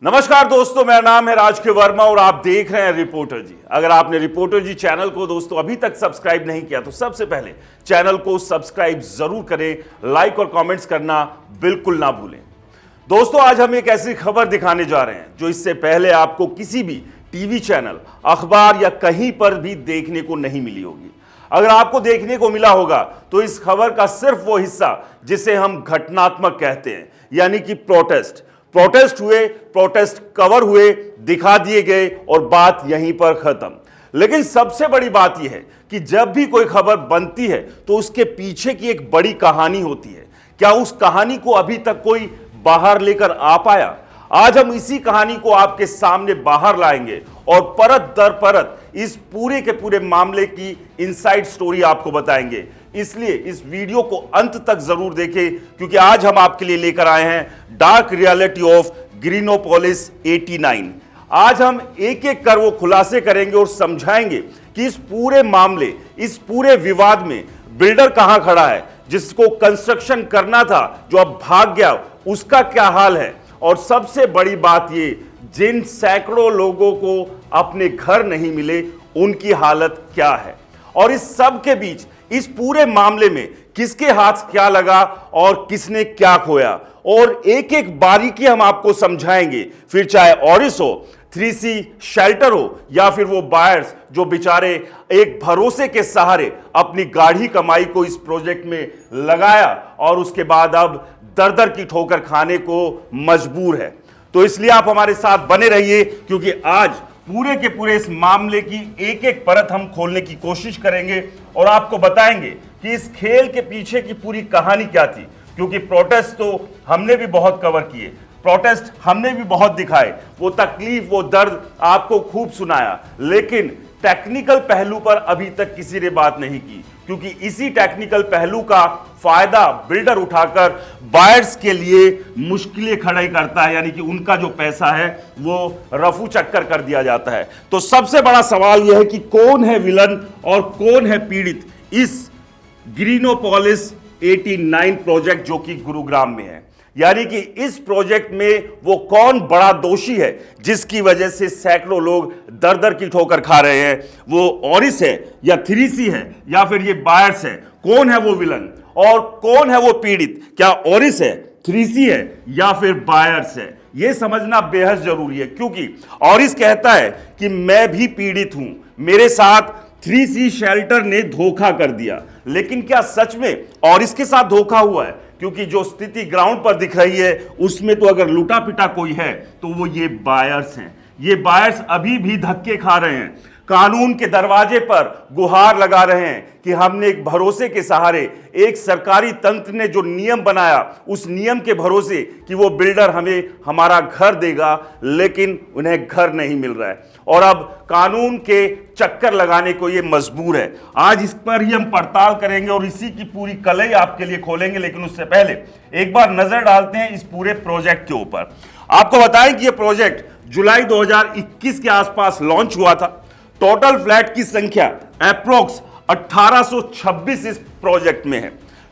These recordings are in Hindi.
नमस्कार दोस्तों, मेरा नाम है राजके वर्मा और आप देख रहे हैं रिपोर्टर जी। अगर आपने रिपोर्टर जी चैनल को दोस्तों अभी तक सब्सक्राइब नहीं किया तो सबसे पहले चैनल को सब्सक्राइब जरूर करें, लाइक और कमेंट्स करना बिल्कुल ना भूलें। दोस्तों, आज हम एक ऐसी खबर दिखाने जा रहे हैं जो इससे पहले आपको किसी भी टीवी चैनल, अखबार या कहीं पर भी देखने को नहीं मिली होगी। अगर आपको देखने को मिला होगा तो इस खबर का सिर्फ वो हिस्सा जिसे हम घटनात्मक कहते हैं, यानी कि प्रोटेस्ट हुए, प्रोटेस्ट कवर हुए, दिखा दिए गए और बात यहीं पर खत्म। लेकिन सबसे बड़ी बात यह है कि जब भी कोई खबर बनती है तो उसके पीछे की एक बड़ी कहानी होती है। क्या उस कहानी को अभी तक कोई बाहर लेकर आ पाया? आज हम इसी कहानी को आपके सामने बाहर लाएंगे और परत दर परत इस पूरे के पूरे मामले की इनसाइड स्टोरी आपको बताएंगे। इसलिए इस वीडियो को अंत तक जरूर देखें, क्योंकि आज हम आपके लिए लेकर आए हैं डार्क रियलिटी ऑफ ग्रीनोपोलिस 89। आज हम एक एक कर वो खुलासे करेंगे और समझाएंगे कि इस पूरे मामले, इस पूरे विवाद में बिल्डर कहां खड़ा है, जिसको कंस्ट्रक्शन करना था, जो अब भाग गया, उसका क्या हाल है, और सबसे बड़ी बात ये, जिन सैकड़ों लोगों को अपने घर नहीं मिले उनकी हालत क्या है। और इस सब के बीच इस पूरे मामले में किसके हाथ क्या लगा और किसने क्या खोया, और एक एक बारीकी हम आपको समझाएंगे। फिर चाहे ऑरिस हो, 3C शेल्टर हो, या फिर वो बायर्स जो बेचारे एक भरोसे के सहारे अपनी गाढ़ी कमाई को इस प्रोजेक्ट में लगाया और उसके बाद अब दर दर की ठोकर खाने को मजबूर है। तो इसलिए आप हमारे साथ बने रहिए, क्योंकि आज पूरे के पूरे इस मामले की एक एक परत हम खोलने की कोशिश करेंगे और आपको बताएंगे कि इस खेल के पीछे की पूरी कहानी क्या थी। क्योंकि प्रोटेस्ट तो हमने भी बहुत कवर किए, प्रोटेस्ट हमने भी बहुत दिखाए, वो तकलीफ, वो दर्द आपको खूब सुनाया, लेकिन टेक्निकल पहलू पर अभी तक किसी ने बात नहीं की, क्योंकि इसी टेक्निकल पहलू का फायदा बिल्डर उठाकर बायर्स के लिए मुश्किलें खड़ी करता है, यानी कि उनका जो पैसा है वो रफू चक्कर कर दिया जाता है। तो सबसे बड़ा सवाल यह है कि कौन है विलन और कौन है पीड़ित इस ग्रीनोपोलिस 89 प्रोजेक्ट जो कि गुरुग्राम में है। यानी कि इस प्रोजेक्ट में वो कौन बड़ा दोषी है जिसकी वजह से सैकड़ों लोग दर दर की ठोकर खा रहे हैं। वो ऑरिस है या 3C है या फिर ये बायर्स है? कौन है वो विलन और कौन है वो पीड़ित? क्या ऑरिस है, 3C है या फिर बायर्स है? ये समझना बेहद जरूरी है, क्योंकि ऑरिस कहता है कि मैं भी पीड़ित हूं, मेरे साथ 3C शेल्टर ने धोखा कर दिया। लेकिन क्या सच में ऑरिस के साथ धोखा हुआ है? क्योंकि जो स्थिति ग्राउंड पर दिख रही है उसमें तो अगर लूटा पिटा कोई है तो वो ये बायर्स हैं। ये बायर्स अभी भी धक्के खा रहे हैं, कानून के दरवाजे पर गुहार लगा रहे हैं कि हमने एक भरोसे के सहारे, एक सरकारी तंत्र ने जो नियम बनाया उस नियम के भरोसे कि वो बिल्डर हमें हमारा घर देगा, लेकिन उन्हें घर नहीं मिल रहा है और अब कानून के चक्कर लगाने को ये मजबूर है। आज इस पर ही हम पड़ताल करेंगे और इसी की पूरी कलई आपके लिए खोलेंगे, लेकिन उससे पहले एक बार नजर डालते हैं इस पूरे प्रोजेक्ट के ऊपर। आपको बताएं कि ये प्रोजेक्ट जुलाई 2021 के आसपास लॉन्च हुआ था। टोटल फ्लैट की संख्या अप्रोक्स 1826 इस प्रोजेक्ट में है।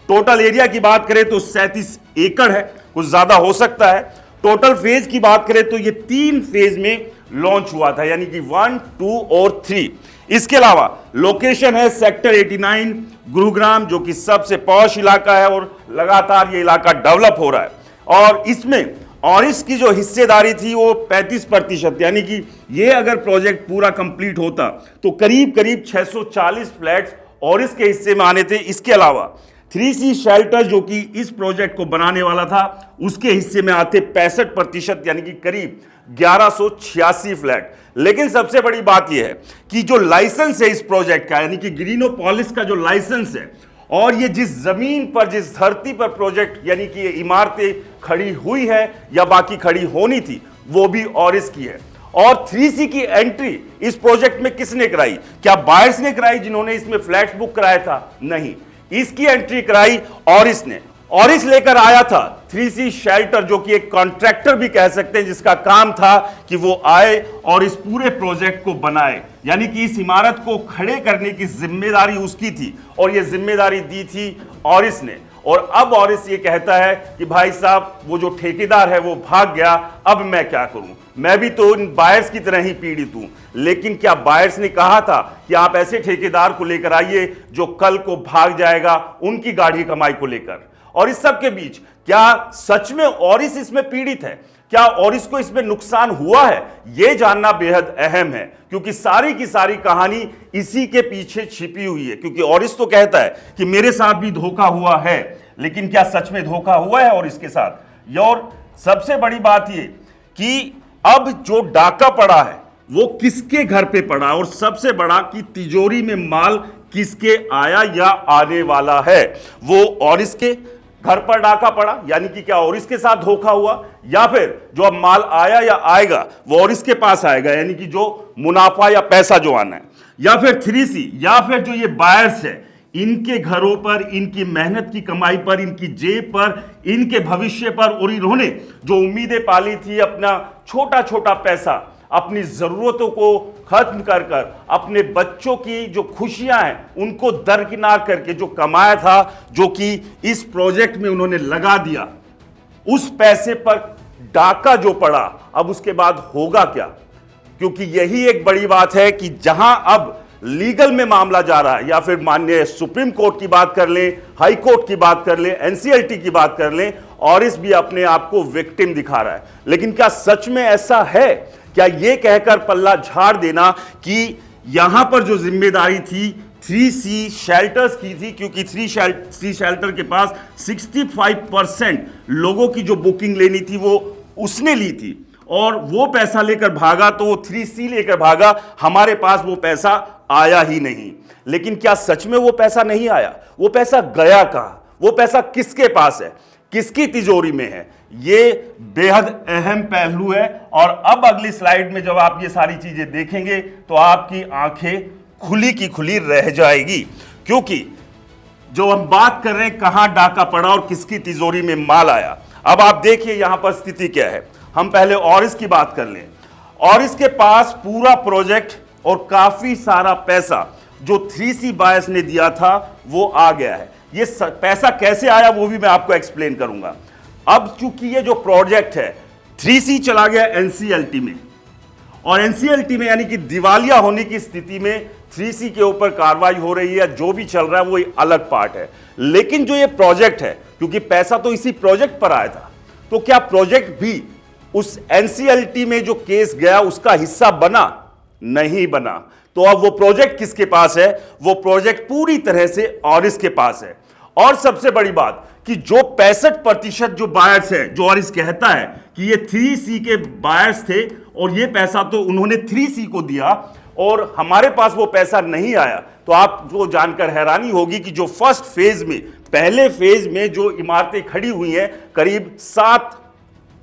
टोटल एरिया की बात करें तो 37 एकड़ है, कुछ ज्यादा हो सकता है। टोटल फेज की बात करें तो ये 3 फेज में लॉन्च हुआ था, यानी कि 1, 2 और 3। इसके अलावा लोकेशन है सेक्टर 89 गुरुग्राम, जो कि सबसे पॉश इलाका है और लगातार ये इलाका डेवलप हो रहा है। और इसमें ऑरिस की जो हिस्सेदारी थी वो 35%, यानी कि ये अगर प्रोजेक्ट पूरा कंप्लीट होता तो करीब करीब 640 फ्लैट्स ऑरिस के हिस्से में आने थे। इसके अलावा 3C शेल्टर जो कि इस प्रोजेक्ट को बनाने वाला था उसके हिस्से में आते 65%, यानी कि करीब 1186 फ्लैट। लेकिन सबसे बड़ी बात यह है कि जो लाइसेंस है इस प्रोजेक्ट का, यानी कि ग्रीनोपोलिस का जो लाइसेंस है, और ये जिस जमीन पर, जिस धरती पर प्रोजेक्ट यानी कि ये इमारतें खड़ी हुई है या बाकी खड़ी होनी थी, वो भी ऑरिस की है। और 3C की एंट्री इस प्रोजेक्ट में किसने कराई? क्या बायर्स ने कराई जिन्होंने इसमें फ्लैट्स बुक कराया था? नहीं, इसकी एंट्री कराई ऑरिस ने। ऑरिस लेकर आया था 3C शेल्टर, जो कि एक कॉन्ट्रैक्टर भी कह सकते हैं, जिसका काम था कि वो आए और इस पूरे प्रोजेक्ट को बनाए, यानी कि इस इमारत को खड़े करने की जिम्मेदारी उसकी थी और ये जिम्मेदारी दी थी ऑरिस ने। और अब ऑरिस ये कहता है कि भाई साहब वो जो ठेकेदार है वो भाग गया, अब मैं क्या करूं, मैं भी तो इन बायर्स की तरह ही पीड़ित हूं। लेकिन क्या बायर्स ने कहा था कि आप ऐसे ठेकेदार को लेकर आइए जो कल को भाग जाएगा उनकी गाढ़ी कमाई को लेकर? और इस सब के बीच क्या सच में ऑरिस इसमें पीड़ित है? क्या ऑरिस को इसमें नुकसान हुआ है? यह जानना बेहद अहम है, क्योंकि सारी की सारी कहानी इसी के पीछे छिपी हुई है। क्योंकि ऑरिस तो कहता है कि मेरे साथ भी धोखा हुआ है, लेकिन क्या सच में धोखा हुआ है ऑरिस के साथ? और सबसे बड़ी बात यह कि अब जो डाका पड़ा है वो किसके घर पे पड़ा, और सबसे बड़ा कि तिजोरी में माल किसके आया या आने वाला है? वो ऑरिस के घर पर डाका पड़ा, यानी कि क्या ऑरिस के साथ धोखा हुआ, या फिर जो अब माल आया या आएगा वो ऑरिस के पास आएगा, यानी कि जो मुनाफा या पैसा जो आना है, या फिर 3C, या फिर जो ये बायर्स है इनके घरों पर, इनकी मेहनत की कमाई पर, इनकी जेब पर, इनके भविष्य पर, और इन्होंने जो उम्मीदें पाली थी, अपना छोटा छोटा पैसा, अपनी जरूरतों को खत्म कर कर अपने बच्चों की जो खुशियां हैं उनको दरकिनार करके जो कमाया था, जो कि इस प्रोजेक्ट में उन्होंने लगा दिया, उस पैसे पर डाका जो पड़ा, अब उसके बाद होगा क्या? क्योंकि यही एक बड़ी बात है कि जहां अब लीगल में मामला जा रहा है, या फिर माननीय सुप्रीम कोर्ट की बात कर लें, हाई कोर्ट की बात कर लें, एनसीएलटी की बात कर लें, ऑरिस भी अपने आप को विक्टिम दिखा रहा है। लेकिन क्या सच में ऐसा है? क्या यह कहकर पल्ला झाड़ देना कि यहां पर जो जिम्मेदारी थी 3C शेल्टर्स की थी, क्योंकि 3C शेल्टर के पास 65% लोगों की जो बुकिंग लेनी थी वो उसने ली थी, और वो पैसा लेकर भागा, तो वो 3C लेकर भागा, हमारे पास वो पैसा आया ही नहीं। लेकिन क्या सच में वो पैसा नहीं आया? वो पैसा गया कहां? वो पैसा किसके पास है, किसकी तिजोरी में है? ये बेहद अहम पहलू है। और अब अगली स्लाइड में जब आप ये सारी चीजें देखेंगे तो आपकी आंखें खुली की खुली रह जाएगी, क्योंकि जो हम बात कर रहे हैं कहां डाका पड़ा और किसकी तिजोरी में माल आया। अब आप देखिए यहां पर स्थिति क्या है। हम पहले ऑरिस की बात कर लें। ऑरिस के पास पूरा प्रोजेक्ट और काफी सारा पैसा जो 3C बायर्स ने दिया था वो आ गया है। ये पैसा कैसे आया वो भी मैं आपको एक्सप्लेन करूंगा। अब चूंकि ये जो प्रोजेक्ट है 3C चला गया एनसीएलटी में, और एनसीएलटी में यानी कि दिवालिया होने की स्थिति में 3C के ऊपर कार्रवाई हो रही है। जो भी चल रहा है वो एक अलग पार्ट है, लेकिन जो ये प्रोजेक्ट है, क्योंकि पैसा तो इसी प्रोजेक्ट पर आया था, तो क्या प्रोजेक्ट भी उस एनसीएलटी में जो केस गया उसका हिस्सा बना? नहीं बना। तो अब वो प्रोजेक्ट किसके पास है? वो प्रोजेक्ट पूरी तरह से ऑरिस के पास है। और सबसे बड़ी बात कि जो 65% जो बायर्स है, जो ऑरिस कहता है कि ये 3C के बायर्स थे और ये पैसा तो उन्होंने 3C को दिया और हमारे पास वो पैसा नहीं आया, तो आपको जानकर हैरानी होगी कि जो फर्स्ट फेज में, पहले फेज में जो इमारतें खड़ी हुई हैं, करीब 7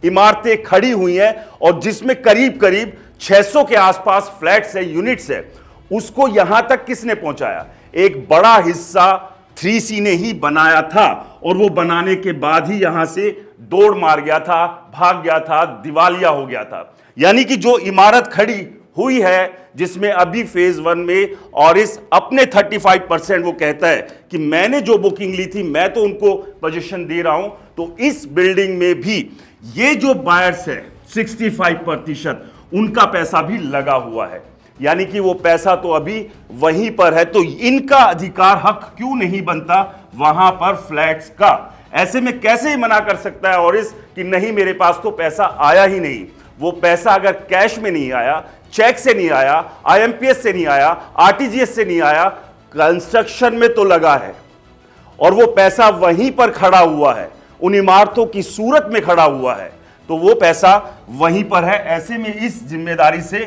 इमारतें खड़ी हुई हैं, और जिसमें करीब करीब 600 के आसपास फ्लैट्स है, यूनिट्स है, उसको यहां तक किसने पहुंचाया? एक बड़ा हिस्सा 3C ने ही बनाया था, और वो बनाने के बाद ही यहां से दौड़ मार गया था, भाग गया था, दिवालिया हो गया था। यानी कि जो इमारत खड़ी हुई है, जिसमें अभी फेज 1 में ऑरिस अपने 35% वो कहता है कि मैंने जो बुकिंग ली थी मैं तो उनको पोजीशन दे रहा हूं, तो इस बिल्डिंग में भी ये जो बायर्स है 65% उनका पैसा भी लगा हुआ है। यानी कि वो पैसा तो अभी वहीं पर है, तो इनका अधिकार हक क्यों नहीं बनता वहां पर फ्लैट्स का? ऐसे में कैसे ही मना कर सकता है ऑरिस कि नहीं मेरे पास तो पैसा आया ही नहीं? वो पैसा अगर कैश में नहीं आया, चेक से नहीं आया, आईएमपीएस से नहीं आया, आरटीजीएस से नहीं आया, कंस्ट्रक्शन में तो लगा है, और वो पैसा वहीं पर खड़ा हुआ है, उन इमारतों की सूरत में खड़ा हुआ है, तो वो पैसा वहीं पर है। ऐसे में इस जिम्मेदारी से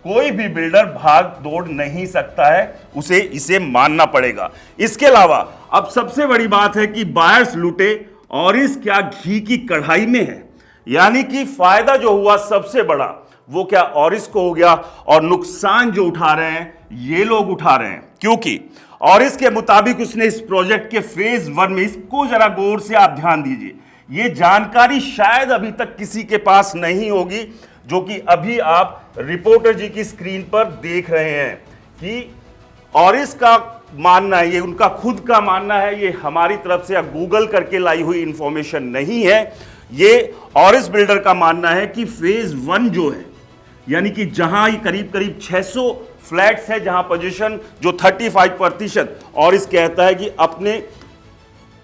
कोई भी बिल्डर भाग दौड़ नहीं सकता है, उसे इसे मानना पड़ेगा। इसके अलावा अब सबसे बड़ी बात है कि बायर्स लूटे, ऑरिस क्या घी की कढ़ाई में है? यानी कि फायदा जो हुआ सबसे बड़ा वो क्या ऑरिस को हो गया, और नुकसान जो उठा रहे हैं ये लोग उठा रहे हैं, क्योंकि ऑरिस के मुताबिक उसने इस प्रोजेक्ट के फेज 1 में, इसको जरा गौर से आप ध्यान दीजिए, ये जानकारी शायद अभी तक किसी के पास नहीं होगी, जो कि अभी आप रिपोर्टर जी की स्क्रीन पर देख रहे हैं कि ऑरिस का मानना है, ये उनका खुद का मानना है, ये हमारी तरफ से या गूगल करके लाई हुई इंफॉर्मेशन नहीं है। ये ऑरिस बिल्डर का मानना है कि फेज 1 जो है, यानी कि जहां ये करीब करीब 600 फ्लैट्स है, जहां पोजीशन जो 35% ऑरिस कहता है कि अपने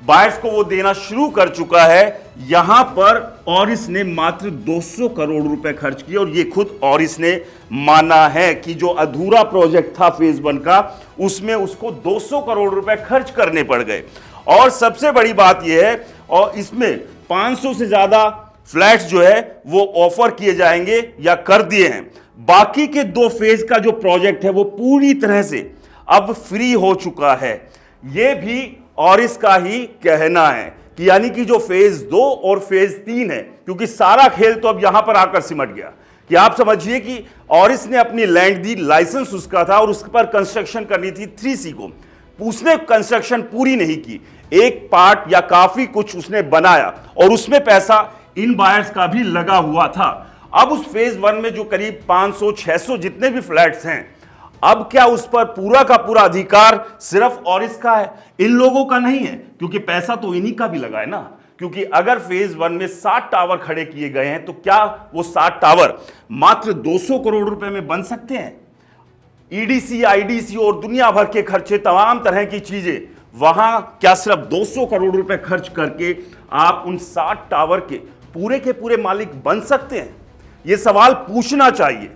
बायर्स को वो देना शुरू कर चुका है, यहां पर ऑरिस ने मात्र 200 करोड़ रुपए खर्च किए। और ये खुद ऑरिस ने माना है कि जो अधूरा प्रोजेक्ट था फेज 1 का, उसमें उसको 200 करोड़ रुपए खर्च करने पड़ गए। और सबसे बड़ी बात यह है, और इसमें 500 से ज्यादा फ्लैट्स जो है वो ऑफर किए जाएंगे या कर दिए हैं। बाकी के 2 फेज का जो प्रोजेक्ट है वो पूरी तरह से अब फ्री हो चुका है। यह भी ऑरिस का ही कहना है कि यानी कि जो फेज 2 और फेज 3 है, क्योंकि सारा खेल तो अब यहां पर आकर सिमट गया कि आप समझिए कि ऑरिस ने अपनी लैंड दी, लाइसेंस उसका था और उस पर कंस्ट्रक्शन करनी थी 3C को। उसने कंस्ट्रक्शन पूरी नहीं की, एक पार्ट या काफी कुछ उसने बनाया और उसमें पैसा इन बायर्स का भी लगा हुआ था। अब उस फेज 1 में जो करीब 500-600 जितने भी फ्लैट्स हैं, अब क्या उस पर पूरा का पूरा अधिकार सिर्फ ऑरिस का है, इन लोगों का नहीं है? क्योंकि पैसा तो इन्हीं का भी लगा है ना। क्योंकि अगर फेज 1 में 60 टावर खड़े किए गए हैं, तो क्या वो 60 टावर मात्र 200 करोड़ रुपए में बन सकते हैं? ईडीसी, आईडीसी और दुनिया भर के खर्चे, तमाम तरह की चीजें, वहां क्या सिर्फ 200 करोड़ रुपए खर्च करके आप उन 60 टावर के पूरे मालिक बन सकते हैं? यह सवाल पूछना चाहिए।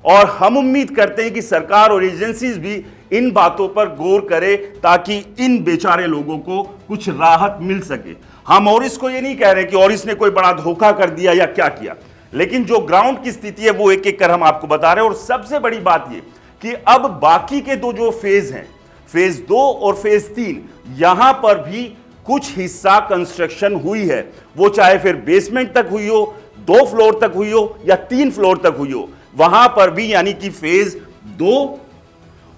और हम उम्मीद करते हैं कि सरकार और एजेंसीज भी इन बातों पर गौर करे ताकि इन बेचारे लोगों को कुछ राहत मिल सके। हम ऑरिस को ये नहीं कह रहे कि ऑरिस ने कोई बड़ा धोखा कर दिया या क्या किया, लेकिन जो ग्राउंड की स्थिति है वो एक एक कर हम आपको बता रहे हैं। और सबसे बड़ी बात ये कि अब बाकी के 2 जो फेज हैं, फेज 2 और फेज 3, यहां पर भी कुछ हिस्सा कंस्ट्रक्शन हुई है। वो चाहे फिर बेसमेंट तक हुई हो, 2 फ्लोर तक हुई हो या 3 फ्लोर तक हुई हो, वहां पर भी यानी कि फेज 2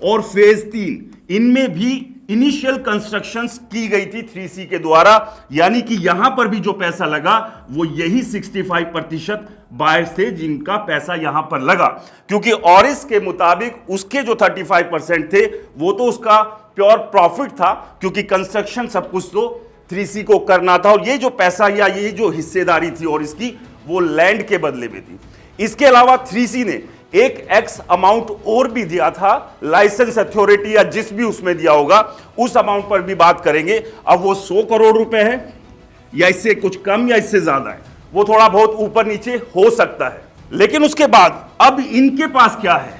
और फेज 3, इनमें भी इनिशियल कंस्ट्रक्शंस की गई थी 3C के द्वारा। यानी कि यहां पर भी जो पैसा लगा वो यही 65% बायर्स थे जिनका पैसा यहां पर लगा। क्योंकि ऑरिस के मुताबिक उसके जो 35% थे वो तो उसका प्योर प्रॉफिट था, क्योंकि कंस्ट्रक्शन सब कुछ तो 3C को करना था। और ये जो पैसा या ये जो हिस्सेदारी थी ऑरिस की, वो लैंड के बदले में थी। इसके अलावा 3C ने एक एक्स अमाउंट और भी दिया था, लाइसेंस अथॉरिटी या जिस भी उसमें दिया होगा उस अमाउंट पर भी बात करेंगे। अब वो 100 करोड़ रुपए है या इससे कुछ कम या इससे ज्यादा है, वो थोड़ा बहुत ऊपर नीचे हो सकता है। लेकिन उसके बाद अब इनके पास क्या है,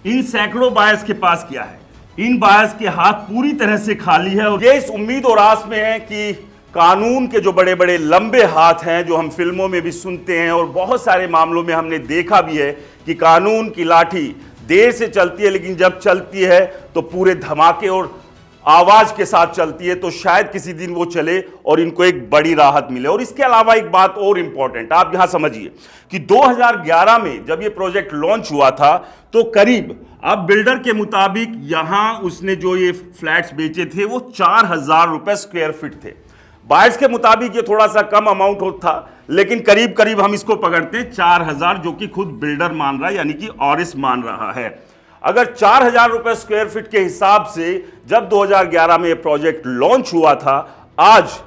इन सैकड़ों बायर्स के पास क्या है? इन बायर्स के हाथ पूरी तरह से खाली है। और ये इस उम्मीद और आस में है कि कानून के जो बड़े बड़े लंबे हाथ हैं, जो हम फिल्मों में भी सुनते हैं और बहुत सारे मामलों में हमने देखा भी है कि कानून की लाठी देर से चलती है, लेकिन जब चलती है तो पूरे धमाके और आवाज के साथ चलती है। तो शायद किसी दिन वो चले और इनको एक बड़ी राहत मिले। और इसके अलावा एक बात और इंपॉर्टेंट, आप यहां समझिए कि 2011 में जब ये प्रोजेक्ट लॉन्च हुआ था, तो करीब, अब बिल्डर के मुताबिक यहां उसने जो ये फ्लैट्स बेचे थे वो 4000 रुपए स्क्वायर फीट थे। बायर्स के मुताबिक ये थोड़ा सा कम अमाउंट होता था, लेकिन करीब करीब हम इसको पकड़ते हैं 4000, जो कि खुद बिल्डर मान रहा है, यानी कि ऑरिस मान रहा है। अगर 4000 रुपए स्क्वायर फीट के हिसाब से जब 2011 में ये प्रोजेक्ट लॉन्च हुआ था, आज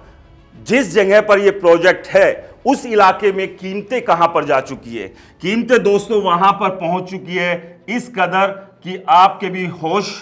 जिस जगह पर ये प्रोजेक्ट है उस इलाके में कीमतें कहां पर जा चुकी है? कीमतें दोस्तों वहां पर पहुंच चुकी है इस कदर कि आपके भी होश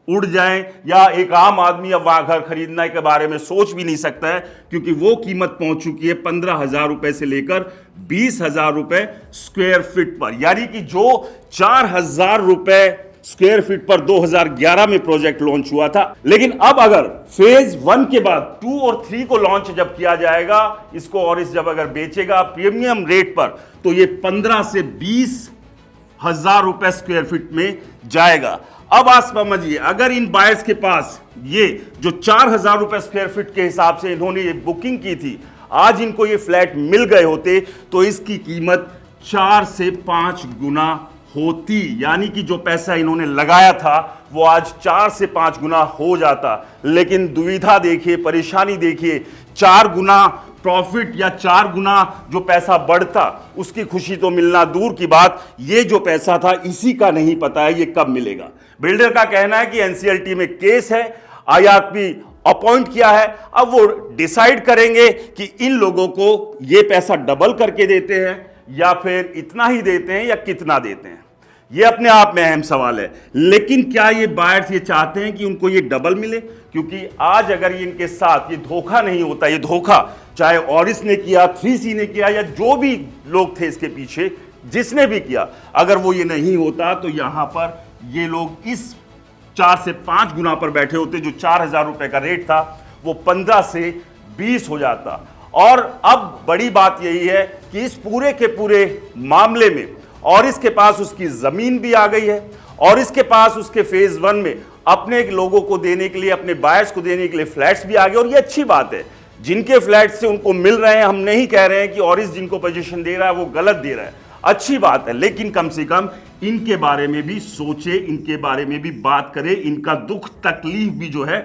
उड़ जाएं, या एक आम आदमी अब वहां घर खरीदने के बारे में सोच भी नहीं सकता है, क्योंकि वो कीमत पहुंच चुकी है 15,000 रुपए से लेकर 20,000 रुपए स्क्वायर फीट पर। यानी कि जो 4,000 रुपए स्क्वायर फीट पर 2011 में प्रोजेक्ट लॉन्च हुआ था, लेकिन अब अगर फेज 1 के बाद 2 और 3 को लॉन्च जब किया जाएगा, इसको और इस जब अगर बेचेगा प्रीमियम रेट पर, तो ये 15 से 20,000 रुपए स्क्वायर फीट में जाएगा। अब आप समझिए, अगर इन बायर्स के पास ये जो 4,000 रुपए स्क्वायर फीट के हिसाब से इन्होंने ये बुकिंग की थी, आज इनको ये फ्लैट मिल गए होते तो इसकी कीमत 4 से 5 गुना होती। यानी कि जो पैसा इन्होंने लगाया था वो आज 4 से 5 गुना हो जाता। लेकिन दुविधा देखिए, परेशानी देखिए, 4 गुना प्रॉफिट या 4 गुना जो पैसा बढ़ता, उसकी खुशी तो मिलना दूर की बात, ये जो पैसा था इसी का नहीं पता है ये कब मिलेगा। बिल्डर का कहना है कि एनसीएलटी में केस है, IRP अपॉइंट किया है। अब वो डिसाइड करेंगे कि इन लोगों को ये पैसा डबल करके देते हैं या फिर इतना ही देते हैं या कितना देते हैं। ये अपने आप में अहम सवाल है। लेकिन क्या ये बायर्स ये चाहते हैं कि उनको ये डबल मिले? क्योंकि आज अगर ये इनके साथ ये धोखा नहीं होता, ये धोखा चाहे ऑरिस ने किया, 3C ने किया या जो भी लोग थे इसके पीछे, जिसने भी किया, अगर वो ये नहीं होता तो यहां पर ये लोग इस 4 से 5 गुना पर बैठे होते। जो 4,000 रुपए का रेट था वो 15 से 20 हो जाता। और अब बड़ी बात यही है कि इस पूरे के पूरे मामले में और इसके पास उसकी जमीन भी आ गई है और इसके पास उसके फेज 1 में अपने लोगों को देने के लिए, अपने बायर्स को देने के लिए फ्लैट्स भी आ गए। और ये अच्छी बात है, जिनके फ्लैट्स से उनको मिल रहे हैं। हम नहीं कह रहे हैं कि ऑरिस जिनको पोजीशन दे रहा है वो गलत दे रहा है, अच्छी बात है, लेकिन कम से कम इनके बारे में भी सोचे, इनके बारे में भी बात करें, इनका दुख तकलीफ भी जो है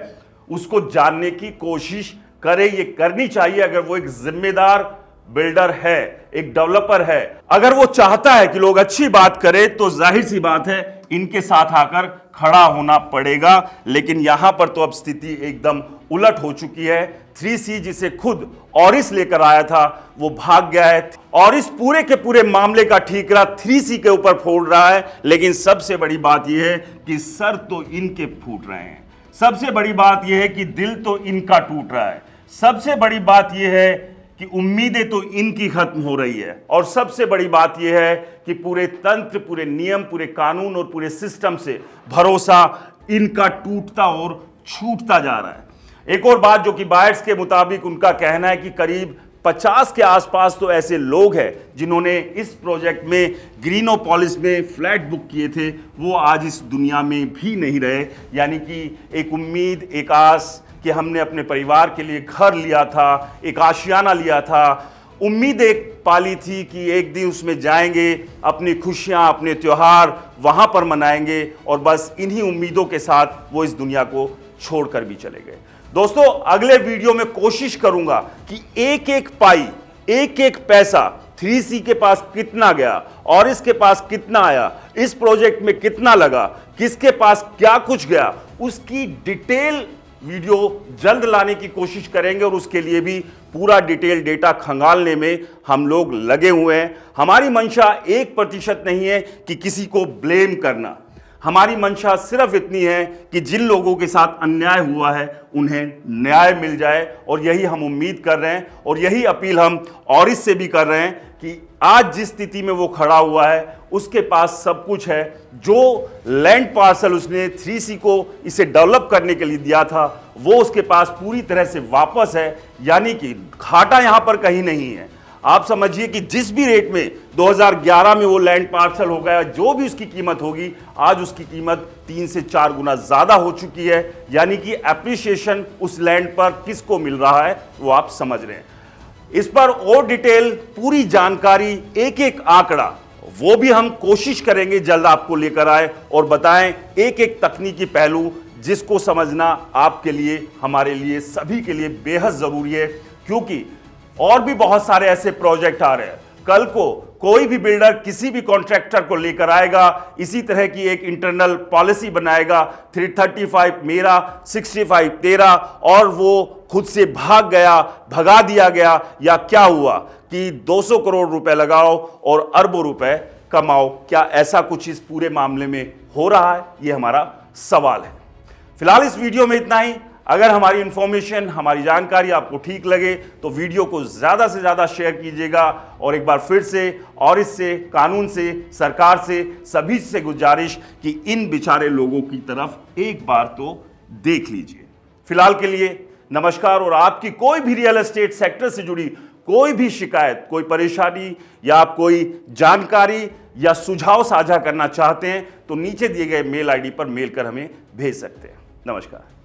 उसको जानने की कोशिश करे। ये करनी चाहिए अगर वो एक जिम्मेदार बिल्डर है, एक डेवलपर है। अगर वो चाहता है कि लोग अच्छी बात करें तो जाहिर सी बात है इनके साथ आकर खड़ा होना पड़ेगा। लेकिन यहां पर तो अब स्थिति एकदम उलट हो चुकी है। 3C जिसे खुद ऑरिस लेकर आया था वो भाग गया है और इस पूरे के पूरे मामले का ठीकरा 3C के ऊपर फोड़ रहा है। लेकिन सबसे बड़ी बात यह है कि सर तो इनके फूट रहे हैं। सबसे बड़ी बात यह है कि दिल तो इनका टूट रहा है। सबसे बड़ी बात यह है कि उम्मीदें तो इनकी खत्म हो रही है। और सबसे बड़ी बात यह है कि पूरे तंत्र, पूरे नियम, पूरे कानून और पूरे सिस्टम से भरोसा इनका टूटता और छूटता जा रहा है। एक और बात जो कि बायर्स के मुताबिक उनका कहना है कि करीब 50 के आसपास तो ऐसे लोग हैं जिन्होंने इस प्रोजेक्ट में ग्रीनोपोलिस में फ्लैट बुक किए थे, वो आज इस दुनिया में भी नहीं रहे। यानी कि एक उम्मीद, एक आस कि हमने अपने परिवार के लिए घर लिया था, एक आशियाना लिया था, उम्मीद एक पाली थी कि एक दिन उसमें जाएंगे, अपनी खुशियां, अपने त्योहार वहां पर मनाएंगे और बस इन्हीं उम्मीदों के साथ वो इस दुनिया को छोड़कर भी चले गए। दोस्तों, अगले वीडियो में कोशिश करूंगा कि एक एक पाई, एक एक पैसा 3C के पास कितना गया और इसके पास कितना आया, इस प्रोजेक्ट में कितना लगा, किसके पास क्या कुछ गया, उसकी डिटेल वीडियो जल्द लाने की कोशिश करेंगे। और उसके लिए भी पूरा डिटेल डेटा खंगालने में हम लोग लगे हुए हैं। हमारी मंशा 1% नहीं है कि किसी को ब्लेम करना। हमारी मंशा सिर्फ इतनी है कि जिन लोगों के साथ अन्याय हुआ है उन्हें न्याय मिल जाए। और यही हम उम्मीद कर रहे हैं और यही अपील हम ऑरिस से भी कर रहे हैं कि आज जिस स्थिति में वो खड़ा हुआ है उसके पास सब कुछ है। जो लैंड पार्सल उसने 3C को इसे डेवलप करने के लिए दिया था वो उसके पास पूरी तरह से वापस है। यानी कि घाटा यहां पर कहीं नहीं है। आप समझिए कि जिस भी रेट में 2011 में वो लैंड पार्सल हो गया, जो भी उसकी कीमत होगी, आज उसकी कीमत 3 से 4 गुना ज्यादा हो चुकी है। यानी कि एप्रिसिएशन उस लैंड पर किसको मिल रहा है वो आप समझ रहे हैं। इस पर और डिटेल, पूरी जानकारी, एक एक आंकड़ा वो भी हम कोशिश करेंगे जल्द आपको लेकर आए और बताएं एक एक तकनीकी पहलू जिसको समझना आपके लिए, हमारे लिए, सभी के लिए बेहद जरूरी है। क्योंकि और भी बहुत सारे ऐसे प्रोजेक्ट आ रहे हैं। कल को कोई भी बिल्डर किसी भी कॉन्ट्रैक्टर को लेकर आएगा, इसी तरह की एक इंटरनल पॉलिसी बनाएगा, 335 मेरा, 65 तेरा, और वो खुद से भाग गया, भगा दिया गया, या क्या हुआ कि 200 करोड़ रुपए लगाओ और अरबों रुपए कमाओ। क्या ऐसा कुछ इस पूरे मामले में हो रहा है? ये हमारा सवाल है। फिलहाल इस वीडियो में इतना ही। अगर हमारी इंफॉर्मेशन, हमारी जानकारी आपको ठीक लगे तो वीडियो को ज्यादा से ज्यादा शेयर कीजिएगा। और एक बार फिर से और इससे, कानून से, सरकार से, सभी से गुजारिश कि इन बेचारे लोगों की तरफ एक बार तो देख लीजिए। फिलहाल के लिए नमस्कार। और आपकी कोई भी रियल एस्टेट सेक्टर से जुड़ी कोई भी शिकायत, कोई परेशानी या आप कोई जानकारी या सुझाव साझा करना चाहते हैं तो नीचे दिए गए मेल आईडी पर मेल कर हमें भेज सकते हैं। नमस्कार।